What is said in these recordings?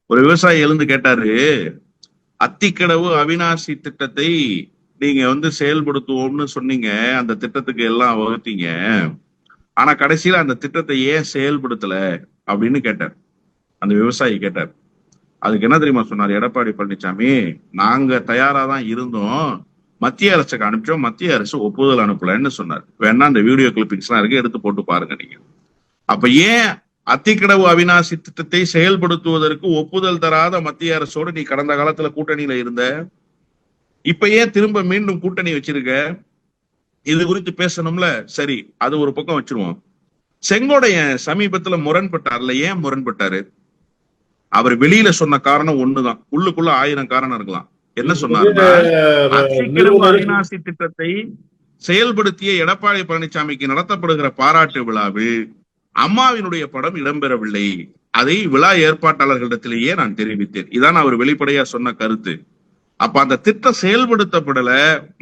ஒரு விவசாயி எழுந்து கேட்டாரு, அத்திக்கடவு அவிநாசி திட்டத்தை நீங்க செயல்படுத்துவோம்னு சொன்னீங்க. அந்த திட்டத்துக்கு எல்லாம் வகுத்தீங்க. ஆனா கடைசியில அந்த திட்டத்தை ஏன் செயல்படுத்தல அப்படின்னு கேட்டார். அந்த விவசாயி கேட்டார். அதுக்கு என்ன தெரியுமா சொன்னார் எடப்பாடி பழனிசாமி? நாங்க தயாரா தான் இருந்தோம், மத்திய அரசுக்கு அனுப்பிச்சோம், மத்திய அரசு ஒப்புதல் அனுப்பலன்னு சொன்னார். வேணா அந்த வீடியோ கிளிப்பிங்ஸ் எல்லாம் இருக்கு, எடுத்து போட்டு பாருங்க நீங்க. அப்ப ஏன் அத்திக்கடவு அவிநாசி திட்டத்தை செயல்படுத்துவதற்கு ஒப்புதல் தராத மத்திய அரசோடு நீ கடந்த காலத்துல கூட்டணியில இருந்த, இப்ப ஏன் திரும்ப மீண்டும் கூட்டணி வச்சிருக்க? இது குறித்து பேசணும்ல. சரி, அது ஒரு பக்கம் வச்சிருவோம். செங்கோட்டையன் சமீபத்துல முரண்பட்டார்ல. ஏன் முரண்பட்டாரு? அவர் வெளியில சொன்ன காரணம் ஒண்ணுதான், உள்ளுக்குள்ள 1000 காரணம் இருக்கலாம். என்ன சொன்னாருன்னா, அத்திக்கடவு அவிநாசி திட்டத்தை செயல்படுத்திய எடப்பாடி பழனிசாமிக்கு நடத்தப்படுகிற பாராட்டு விழாவில் அம்மாவினுடைய படம் இடம்பெறவில்லை. அதை விழா ஏற்பாட்டாளர்களிடத்திலேயே நான் தெரிவித்தேன். இதான் அவர் வெளிப்படையா சொன்ன கருத்து. அப்ப அந்த திட்டம் செயல்படுத்தப்படல,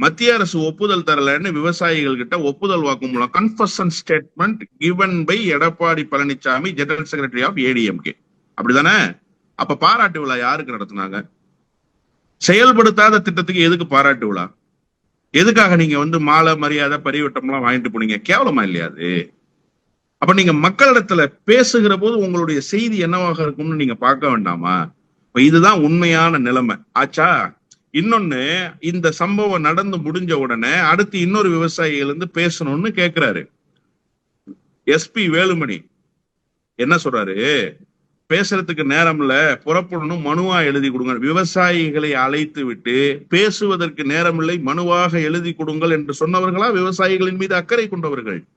மத்திய அரசு ஒப்புதல் தரலன்னு விவசாயிகள் கிட்ட ஒப்புதல் வாக்குமூலம், confession statement given by Edappadi Palaniswami, general secretary of ADMK. அப்படிதானே? அப்ப பாராட்டு விழா யாருக்கு நடத்தினாங்க? செயல்படுத்தாத திட்டத்துக்கு எதுக்கு பாராட்டு விழா? எதுக்காக நீங்க மாலை மரியாதை பரிவட்டம் எல்லாம் வாங்கிட்டு போனீங்க? கேவலமா இல்லையா அது? அப்ப நீங்க மக்களிடத்துல பேசுகிற போது உங்களுடைய செய்தி என்னவாக இருக்கும்னு நீங்க பார்க்க வேண்டாமா? இப்ப இதுதான் உண்மையான நிலைமை ஆச்சா. இன்னொன்னு, இந்த சம்பவம் நடந்து முடிஞ்ச உடனே அடுத்து இன்னொரு விவசாயிகள் பேசணும்னு கேட்கிறாரு. எஸ்பி வேலுமணி என்ன சொல்றாரு? பேசுறதுக்கு நேரம் இல்ல, புறப்படணும், மனுவா எழுதி கொடுங்க. விவசாயிகளை அழைத்து விட்டு பேசுவதற்கு நேரம் இல்லை, மனுவாக எழுதி கொடுங்கள் என்று சொன்னவர்களா விவசாயிகளின் மீது அக்கறை கொண்டவர்கள்?